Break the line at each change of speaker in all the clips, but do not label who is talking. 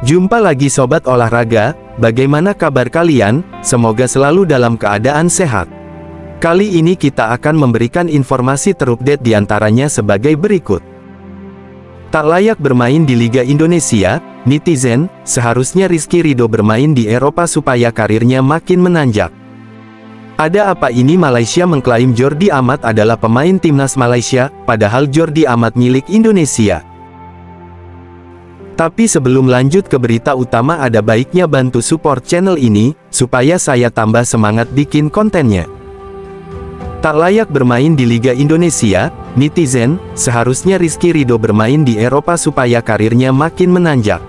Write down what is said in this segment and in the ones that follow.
Jumpa lagi Sobat Olahraga, bagaimana kabar kalian? Semoga selalu dalam keadaan sehat. Kali ini kita akan memberikan informasi terupdate diantaranya sebagai berikut. Tak layak bermain di Liga Indonesia, netizen, seharusnya Rizky Ridho bermain di Eropa supaya karirnya makin menanjak. Ada apa ini? Malaysia mengklaim Jordi Amat adalah pemain timnas Malaysia, padahal Jordi Amat milik Indonesia. Tapi sebelum lanjut ke berita utama, ada baiknya bantu support channel ini, supaya saya tambah semangat bikin kontennya. Tak layak bermain di Liga Indonesia, netizen, seharusnya Rizky Ridho bermain di Eropa supaya karirnya makin menanjak.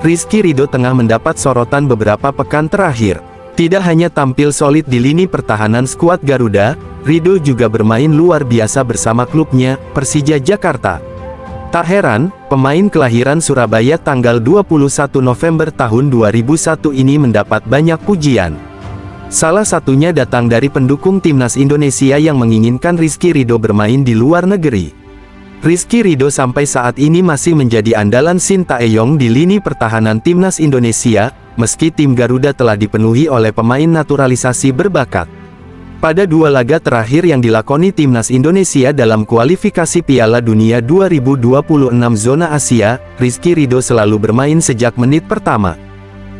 Rizky Ridho tengah mendapat sorotan beberapa pekan terakhir. Tidak hanya tampil solid di lini pertahanan skuad Garuda, Ridho juga bermain luar biasa bersama klubnya, Persija Jakarta. Tak heran, pemain kelahiran Surabaya tanggal 21 November tahun 2001 ini mendapat banyak pujian. Salah satunya datang dari pendukung timnas Indonesia yang menginginkan Rizky Ridho bermain di luar negeri. Rizky Ridho sampai saat ini masih menjadi andalan Sintayong di lini pertahanan timnas Indonesia, meski tim Garuda telah dipenuhi oleh pemain naturalisasi berbakat. Pada dua laga terakhir yang dilakoni timnas Indonesia dalam kualifikasi Piala Dunia 2026 zona Asia, Rizky Ridho selalu bermain sejak menit pertama.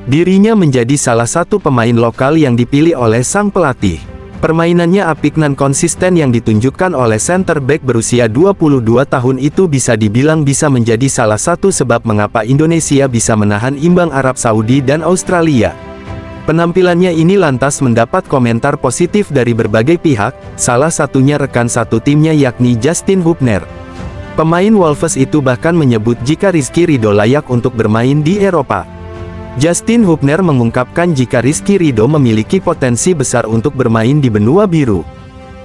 Dirinya menjadi salah satu pemain lokal yang dipilih oleh sang pelatih. Permainannya apik dan konsisten yang ditunjukkan oleh center back berusia 22 tahun itu bisa dibilang bisa menjadi salah satu sebab mengapa Indonesia bisa menahan imbang Arab Saudi dan Australia. Penampilannya ini lantas mendapat komentar positif dari berbagai pihak, salah satunya rekan satu timnya yakni Justin Hubner. Pemain Wolves itu bahkan menyebut jika Rizky Ridho layak untuk bermain di Eropa. Justin Hubner mengungkapkan jika Rizky Ridho memiliki potensi besar untuk bermain di benua biru.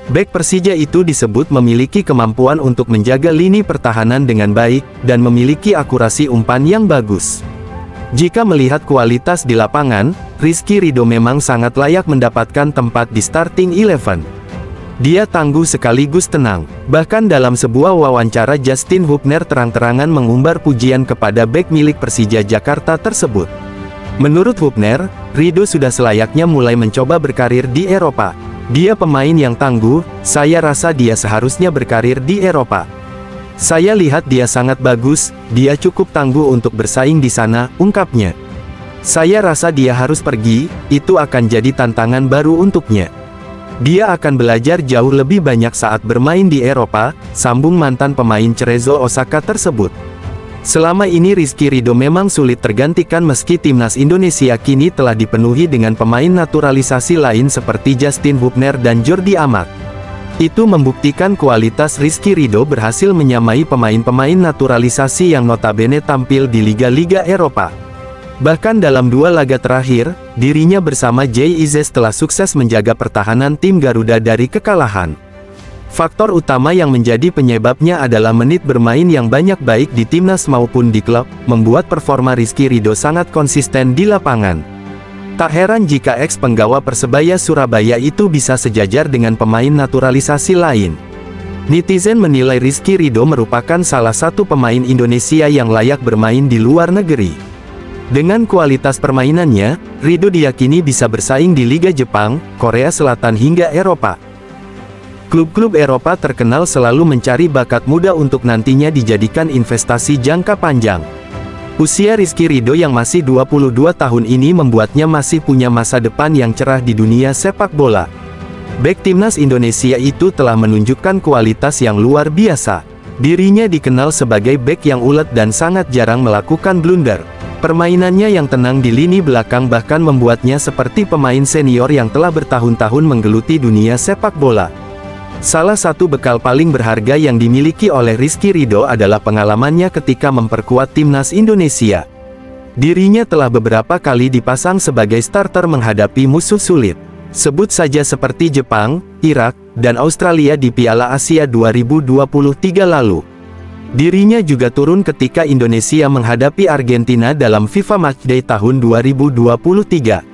Bek Persija itu disebut memiliki kemampuan untuk menjaga lini pertahanan dengan baik, dan memiliki akurasi umpan yang bagus. Jika melihat kualitas di lapangan, Rizky Ridho memang sangat layak mendapatkan tempat di starting 11. Dia tangguh sekaligus tenang. Bahkan dalam sebuah wawancara Justin Hubner terang-terangan mengumbar pujian kepada bek milik Persija Jakarta tersebut. Menurut Hubner, Ridho sudah selayaknya mulai mencoba berkarir di Eropa. Dia pemain yang tangguh, saya rasa dia seharusnya berkarir di Eropa. Saya lihat dia sangat bagus, dia cukup tangguh untuk bersaing di sana, ungkapnya. Saya rasa dia harus pergi, itu akan jadi tantangan baru untuknya. Dia akan belajar jauh lebih banyak saat bermain di Eropa, sambung mantan pemain Cerezo Osaka tersebut. Selama ini Rizky Ridho memang sulit tergantikan meski timnas Indonesia kini telah dipenuhi dengan pemain naturalisasi lain seperti Justin Hubner dan Jordi Amat. Itu membuktikan kualitas Rizky Ridho berhasil menyamai pemain-pemain naturalisasi yang notabene tampil di liga-liga Eropa. Bahkan dalam dua laga terakhir, dirinya bersama Jay Izzes telah sukses menjaga pertahanan tim Garuda dari kekalahan. Faktor utama yang menjadi penyebabnya adalah menit bermain yang banyak baik di timnas maupun di klub, membuat performa Rizky Ridho sangat konsisten di lapangan. Tak heran jika ex-penggawa Persebaya Surabaya itu bisa sejajar dengan pemain naturalisasi lain. Netizen menilai Rizky Ridho merupakan salah satu pemain Indonesia yang layak bermain di luar negeri. Dengan kualitas permainannya, Ridho diyakini bisa bersaing di Liga Jepang, Korea Selatan hingga Eropa. Klub-klub Eropa terkenal selalu mencari bakat muda untuk nantinya dijadikan investasi jangka panjang. Usia Rizky Ridho yang masih 22 tahun ini membuatnya masih punya masa depan yang cerah di dunia sepak bola. Bek timnas Indonesia itu telah menunjukkan kualitas yang luar biasa. Dirinya dikenal sebagai bek yang ulet dan sangat jarang melakukan blunder. Permainannya yang tenang di lini belakang bahkan membuatnya seperti pemain senior yang telah bertahun-tahun menggeluti dunia sepak bola. Salah satu bekal paling berharga yang dimiliki oleh Rizky Ridho adalah pengalamannya ketika memperkuat timnas Indonesia. Dirinya telah beberapa kali dipasang sebagai starter menghadapi musuh sulit. Sebut saja seperti Jepang, Irak, dan Australia di Piala Asia 2023 lalu. Dirinya juga turun ketika Indonesia menghadapi Argentina dalam FIFA Matchday tahun 2023.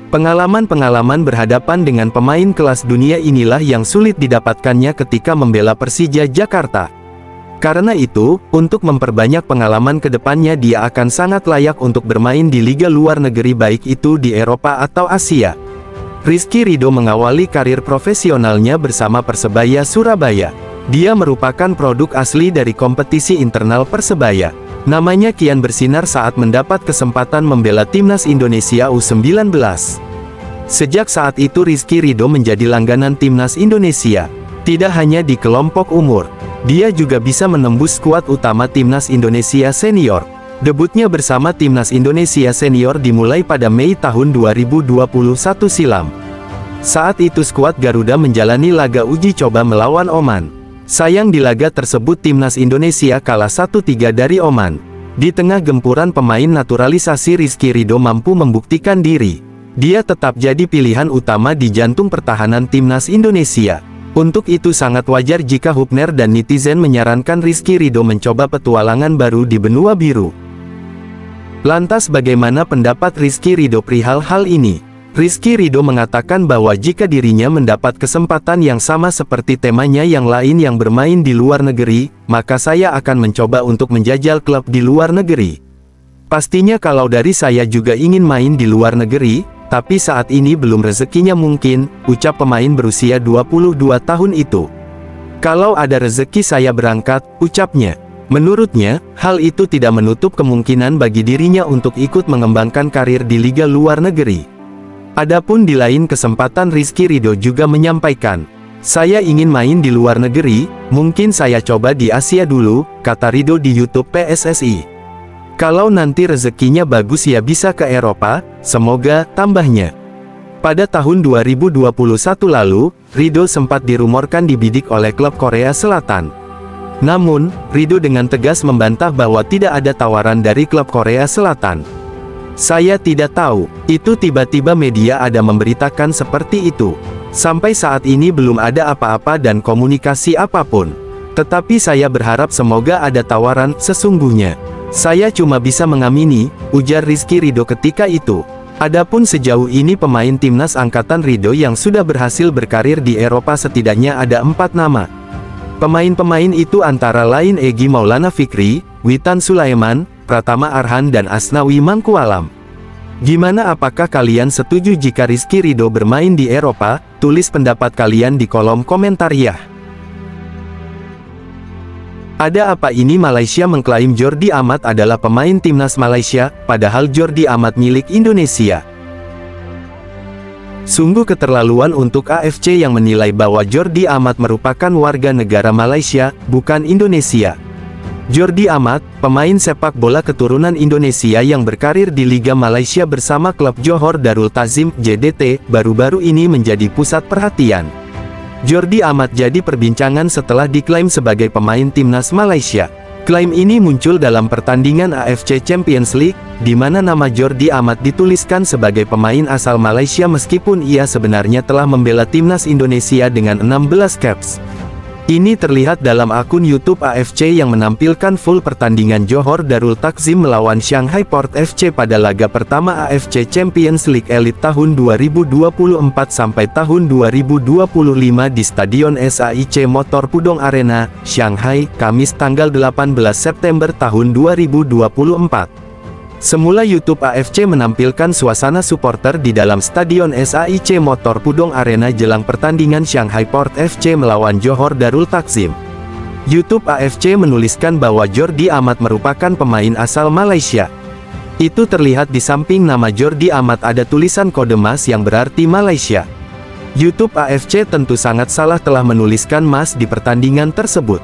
Pengalaman-pengalaman berhadapan dengan pemain kelas dunia inilah yang sulit didapatkannya ketika membela Persija Jakarta. Karena itu, untuk memperbanyak pengalaman ke depannya dia akan sangat layak untuk bermain di liga luar negeri baik itu di Eropa atau Asia. Rizky Ridho mengawali karir profesionalnya bersama Persebaya Surabaya. Dia merupakan produk asli dari kompetisi internal Persebaya. Namanya kian bersinar saat mendapat kesempatan membela timnas Indonesia U19. Sejak saat itu Rizky Ridho menjadi langganan timnas Indonesia. Tidak hanya di kelompok umur, dia juga bisa menembus skuad utama timnas Indonesia senior. Debutnya bersama timnas Indonesia senior dimulai pada Mei tahun 2021 silam. Saat itu skuad Garuda menjalani laga uji coba melawan Oman. Sayang di laga tersebut timnas Indonesia kalah 1-3 dari Oman. Di tengah gempuran pemain naturalisasi Rizky Ridho mampu membuktikan diri. Dia tetap jadi pilihan utama di jantung pertahanan timnas Indonesia. Untuk itu sangat wajar jika Hubner dan netizen menyarankan Rizky Ridho mencoba petualangan baru di benua biru. Lantas bagaimana pendapat Rizky Ridho perihal hal ini? Rizky Ridho mengatakan bahwa jika dirinya mendapat kesempatan yang sama seperti temanya yang lain yang bermain di luar negeri, maka saya akan mencoba untuk menjajal klub di luar negeri. Pastinya kalau dari saya juga ingin main di luar negeri, tapi saat ini belum rezekinya mungkin, ucap pemain berusia 22 tahun itu. Kalau ada rezeki saya berangkat, ucapnya. Menurutnya, hal itu tidak menutup kemungkinan bagi dirinya untuk ikut mengembangkan karir di liga luar negeri. Adapun di lain kesempatan Rizky Ridho juga menyampaikan, saya ingin main di luar negeri, mungkin saya coba di Asia dulu, kata Ridho di YouTube PSSI. Kalau nanti rezekinya bagus ya bisa ke Eropa, semoga, tambahnya. Pada tahun 2021 lalu, Ridho sempat dirumorkan dibidik oleh klub Korea Selatan. Namun, Ridho dengan tegas membantah bahwa tidak ada tawaran dari klub Korea Selatan. Saya tidak tahu, itu tiba-tiba media ada memberitakan seperti itu. Sampai saat ini belum ada apa-apa dan komunikasi apapun. Tetapi saya berharap semoga ada tawaran, sesungguhnya. Saya cuma bisa mengamini, ujar Rizky Ridho ketika itu. Adapun sejauh ini pemain timnas angkatan Ridho yang sudah berhasil berkarir di Eropa setidaknya ada 4 nama. Pemain-pemain itu antara lain Egy Maulana Fikri, Witan Sulaiman, Pratama Arhan dan Asnawi Mangkualam. Gimana, apakah kalian setuju jika Rizky Ridho bermain di Eropa? Tulis pendapat kalian di kolom komentar ya. Ada apa ini? Malaysia mengklaim Jordi Amat adalah pemain timnas Malaysia, padahal Jordi Amat milik Indonesia. Sungguh keterlaluan untuk AFC yang menilai bahwa Jordi Amat merupakan warga negara Malaysia, bukan Indonesia. Jordi Amat, pemain sepak bola keturunan Indonesia yang berkarir di Liga Malaysia bersama klub Johor Darul Ta'zim, JDT, baru-baru ini menjadi pusat perhatian. Jordi Amat jadi perbincangan setelah diklaim sebagai pemain timnas Malaysia. Klaim ini muncul dalam pertandingan AFC Champions League, di mana nama Jordi Amat dituliskan sebagai pemain asal Malaysia meskipun ia sebenarnya telah membela timnas Indonesia dengan 16 caps. Ini terlihat dalam akun YouTube AFC yang menampilkan full pertandingan Johor Darul Ta'zim melawan Shanghai Port FC pada laga pertama AFC Champions League Elite tahun 2024 sampai tahun 2025 di Stadion SAIC Motor Pudong Arena, Shanghai, Kamis tanggal 18 September tahun 2024. Semula YouTube AFC menampilkan suasana supporter di dalam Stadion SAIC Motor Pudong Arena jelang pertandingan Shanghai Port FC melawan Johor Darul Ta'zim. YouTube AFC menuliskan bahwa Jordi Amat merupakan pemain asal Malaysia. Itu terlihat di samping nama Jordi Amat ada tulisan kode mas yang berarti Malaysia. YouTube AFC tentu sangat salah telah menuliskan mas di pertandingan tersebut.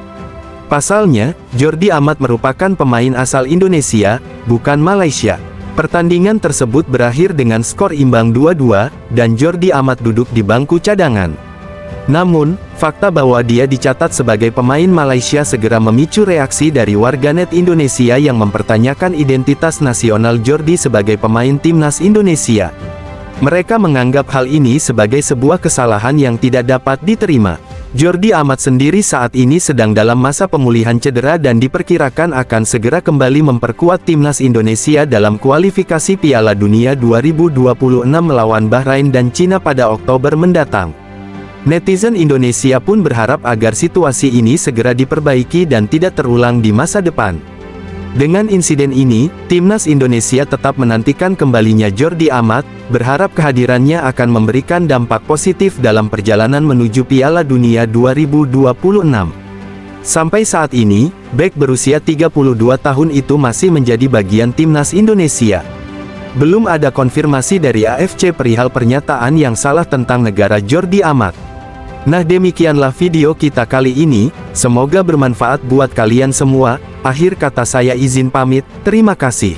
Pasalnya, Jordi Amat merupakan pemain asal Indonesia, bukan Malaysia. Pertandingan tersebut berakhir dengan skor imbang 2-2, dan Jordi Amat duduk di bangku cadangan. Namun, fakta bahwa dia dicatat sebagai pemain Malaysia segera memicu reaksi dari warganet Indonesia yang mempertanyakan identitas nasional Jordi sebagai pemain timnas Indonesia. Mereka menganggap hal ini sebagai sebuah kesalahan yang tidak dapat diterima. Jordi Amat sendiri saat ini sedang dalam masa pemulihan cedera dan diperkirakan akan segera kembali memperkuat timnas Indonesia dalam kualifikasi Piala Dunia 2026 melawan Bahrain dan Cina pada Oktober mendatang. Netizen Indonesia pun berharap agar situasi ini segera diperbaiki dan tidak terulang di masa depan. Dengan insiden ini, Timnas Indonesia tetap menantikan kembalinya Jordi Amat, berharap kehadirannya akan memberikan dampak positif dalam perjalanan menuju Piala Dunia 2026. Sampai saat ini, bek berusia 32 tahun itu masih menjadi bagian Timnas Indonesia. Belum ada konfirmasi dari AFC perihal pernyataan yang salah tentang negara Jordi Amat. Nah, demikianlah video kita kali ini, semoga bermanfaat buat kalian semua. Akhir kata saya izin pamit, terima kasih.